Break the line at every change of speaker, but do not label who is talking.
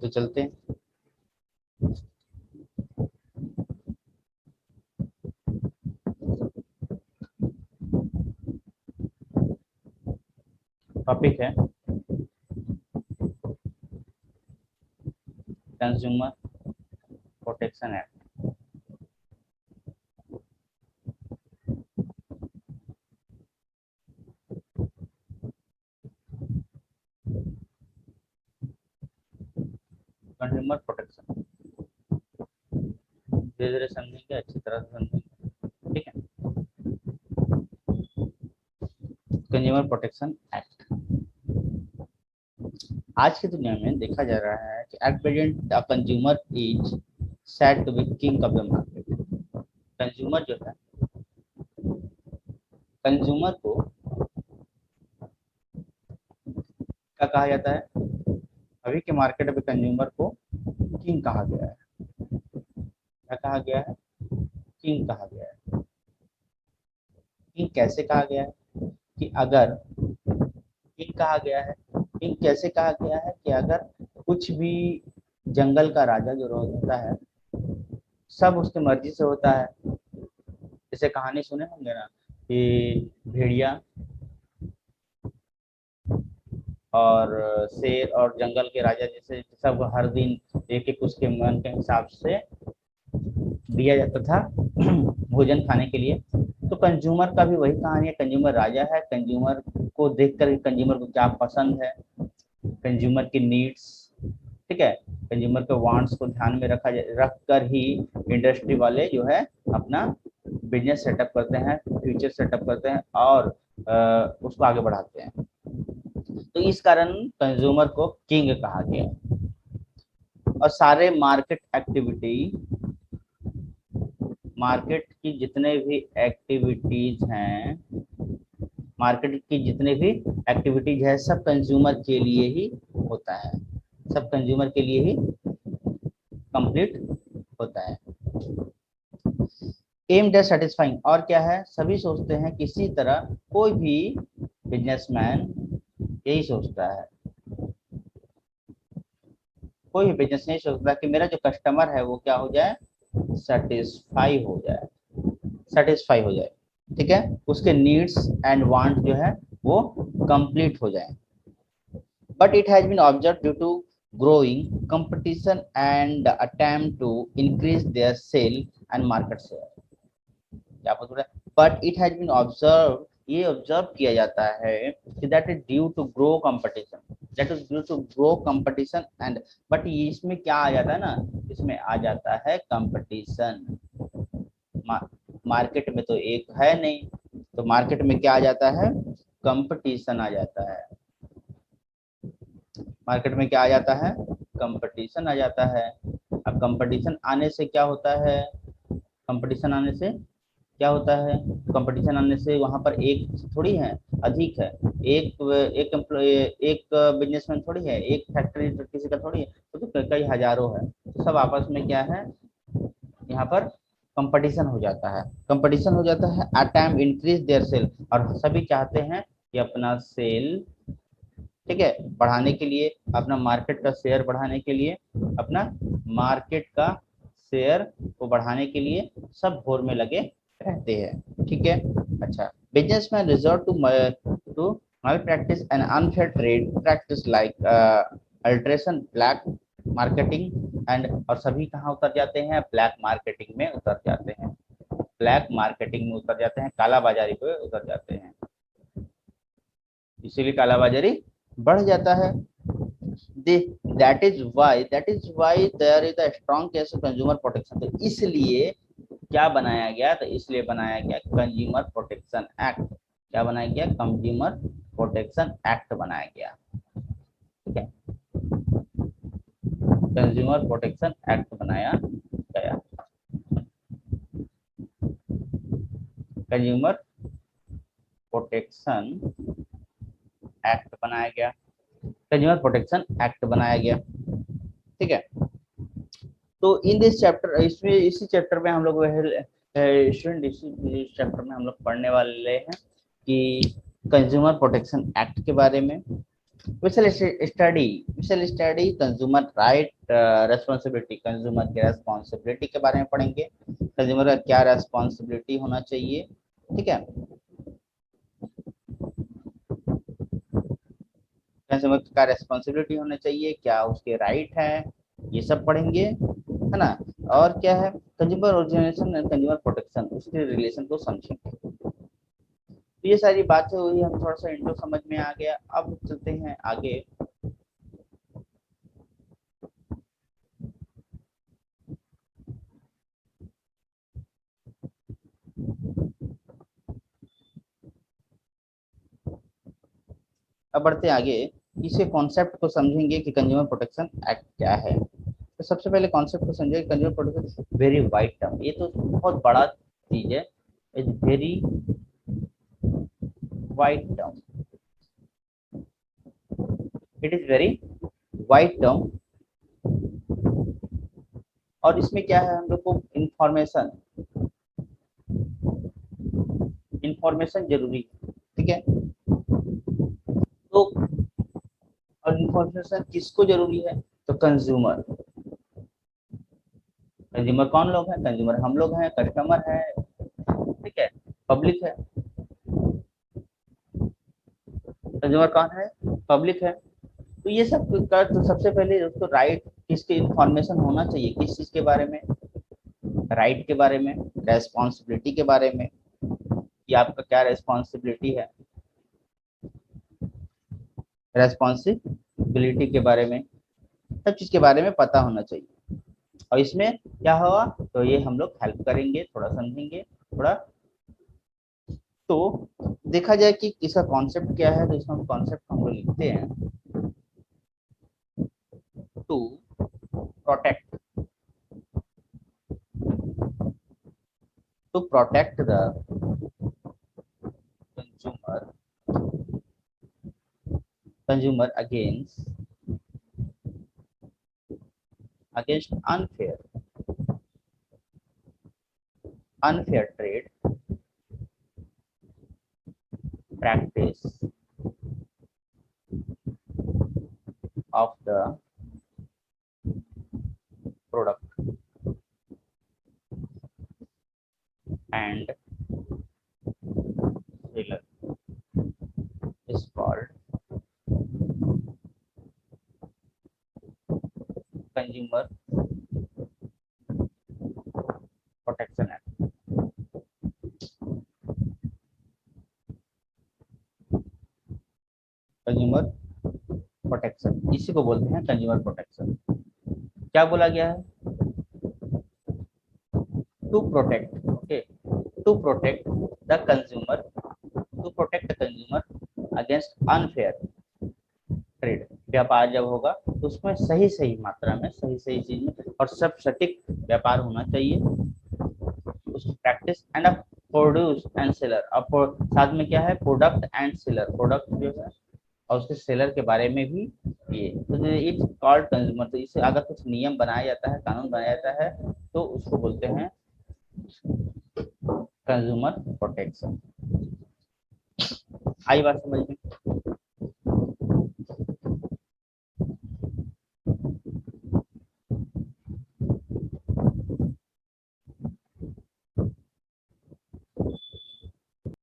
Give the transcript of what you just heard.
तो चलते हैं। टॉपिक है consumer protection act. Consumer protection धीरे धीरे समझेंगे, अच्छी तरह से समझेंगे, ठीक है। कंज्यूमर प्रोटेक्शन एक्ट आज की दुनिया में देखा जा रहा है कि at present consumer is said to be king of the market. Consumer जो है, कंज्यूमर को क्या कहा जाता है? अभी के मार्केट में कंज्यूमर को किंग कहा गया है। क्या कहा गया है? किंग कहा गया है। किंग कैसे कहा गया है? कि अगर किंग कहा गया है, किंग कैसे कहा गया है कि अगर कुछ भी जंगल का राजा जो होता है, सब उसकी मर्जी से होता है। जैसे कहानी सुने होंगे ना कि भेड़िया और शेर और जंगल के राजा जैसे सब हर दिन एक एक उसके मन के हिसाब से दिया जाता था भोजन खाने के लिए। तो कंज्यूमर का भी वही कहानी है। कंज्यूमर राजा है, कंज्यूमर को देखकर कंज्यूमर को क्या पसंद है, कंज्यूमर की नीड्स, ठीक है, कंज्यूमर के वांट्स को ध्यान में रख कर ही इंडस्ट्री वाले जो है अपना बिजनेस सेटअप करते हैं, फ्यूचर सेटअप करते हैं और उसको आगे बढ़ाते हैं। तो इस कारण कंज्यूमर को किंग कहा गया। और सारे मार्केट की जितने भी एक्टिविटीज हैं, मार्केट की जितने भी एक्टिविटीज है, सब कंज्यूमर के लिए ही होता है, सब कंज्यूमर के लिए ही कंप्लीट होता है। एम्ड एट सेटिस्फाइंग, और क्या है, सभी सोचते हैं किसी तरह, कोई भी बिजनेसमैन यही सोचता है, कोई भी बिजनेस नहीं सोचता कि मेरा जो कस्टमर है वो क्या हो जाए, सेटिस्फाई हो जाए, सेटिस्फाई हो जाए, ठीक है, उसके नीड्स एंड वांट जो है वो कंप्लीट हो जाए। But it has been observe due to growing competition and attempt to increase their sale and market share. क्या बोल रहा है? But it has been observe, ये ऑब्जर्व किया जाता है कि that is due to grow competition, that is due to grow competition and, but इसमें क्या आ जाता है ना, इसमें आ जाता है कंपटीशन। मार्केट में तो एक है नहीं, तो मार्केट में क्या आ जाता है, कंपटीशन आ जाता है। मार्केट में क्या आ जाता है, कंपटीशन आ जाता है। अब कंपटीशन आने से क्या होता है, कंपटीशन आने से क्या होता है, कंपटीशन आने से वहां पर एक थोड़ी है, अधिक है, एक बिजनेसमैन थोड़ी है, एक फैक्ट्री तो किसी का थोड़ी है, तो कई हजारों है, तो सब आपस में क्या है, यहाँ पर कंपटीशन हो जाता है, कंपटीशन हो जाता है। At time increase their sale, और सभी चाहते हैं कि अपना सेल, ठीक है, बढ़ाने के लिए, अपना मार्केट का शेयर बढ़ाने के लिए, अपना मार्केट का शेयर को बढ़ाने के लिए सब भोर में लगे रहते हैं, ठीक है। अच्छा, businessman resort to malpractice and unfair trade practice like adulteration, black marketing and, और सभी कहाँ उतर जाते हैं, ब्लैक मार्केटिंग में उतर जाते हैं, ब्लैक मार्केटिंग में उतर जाते हैं, कालाबाजारी पे उतर जाते हैं, इसीलिए कालाबाजारी बढ़ जाता है। that is why there is a strong case of consumer protection। तो इसलिए क्या बनाया गया, तो इसलिए बनाया गया कंज्यूमर प्रोटेक्शन एक्ट। क्या बनाया गया, कंज्यूमर प्रोटेक्शन एक्ट बनाया गया, ठीक है, कंज्यूमर प्रोटेक्शन एक्ट बनाया गया, कंज्यूमर प्रोटेक्शन एक्ट बनाया गया, कंज्यूमर प्रोटेक्शन एक्ट बनाया गया, ठीक है। तो इन दिस चैप्टर, इसमें इसी चैप्टर में हम लोग स्टूडेंट, इसी चैप्टर में हम लोग पढ़ने वाले हैं कि कंज्यूमर प्रोटेक्शन एक्ट के बारे में, we shall study consumer right responsibility, consumer की रेस्पॉन्सिबिलिटी के बारे में पढ़ेंगे, कंज्यूमर का क्या रेस्पॉन्सिबिलिटी होना चाहिए, ठीक है, कंज्यूमर का रेस्पॉन्सिबिलिटी होना चाहिए, क्या उसके राइट है, ये सब पढ़ेंगे, है ना। और क्या है consumer origination and consumer protection, उसके रिलेशन को समझेंगे। तो ये सारी बातें हुई, हम थोड़ा सा इंट्रो समझ में आ गया। अब चलते हैं आगे। अब बढ़ते हैं आगे, इसे कॉन्सेप्ट को समझेंगे कि कंज्यूमर प्रोटेक्शन एक्ट क्या है। तो सबसे पहले कॉन्सेप्ट को समझेंगे, consumer protection very wide term, ये तो बहुत बड़ा चीज है, is very wide term, it is very wide term. और इसमें क्या है, हम लोग को इंफॉर्मेशन, इंफॉर्मेशन जरूरी है, ठीक है। तो और इंफॉर्मेशन किसको जरूरी है, तो कंज्यूमर, कंज्यूमर कौन लोग हैं, कंज्यूमर हम लोग हैं, कस्टमर है, ठीक है, पब्लिक है, कंज्यूमर कौन है, पब्लिक है। तो ये सब का तो सबसे पहले उसको राइट किसके इंफॉर्मेशन होना चाहिए, किस चीज के बारे में, राइट के बारे में, रेस्पॉन्सिबिलिटी के बारे में, कि आपका क्या रेस्पॉन्सिबिलिटी है, रेस्पॉन्सिबिलिटी के बारे में, सब चीज के बारे में पता होना चाहिए। और इसमें क्या हुआ, तो ये हम लोग हेल्प करेंगे, थोड़ा समझेंगे थोड़ा। तो देखा जाए कि इसका कॉन्सेप्ट क्या है, तो इसमें कॉन्सेप्ट हम लोग लिखते हैं, to protect, to protect the consumer, consumer against unfair trade practice of the product and seller is called Consumer Protection Act। Consumer protection इसी को बोलते हैं कंज्यूमर प्रोटेक्शन। क्या बोला गया है, to protect, okay, to protect the consumer, to protect the consumer against unfair trade. व्यापार जब होगा तो उसमें सही सही मात्रा में, सही सही चीज में और सब सटीक व्यापार होना चाहिए, उसकी practice and produce and seller. अब साथ में क्या है, प्रोडक्ट एंड सेलर, प्रोडक्ट जो है और उसके सेलर के बारे में भी, ये तो इट्स कॉल्ड कंज्यूमर। तो इसे अगर कुछ नियम बनाया जाता है, कानून बनाया जाता है, तो उसको बोलते हैं कंज्यूमर प्रोटेक्शन। आई बात समझ में।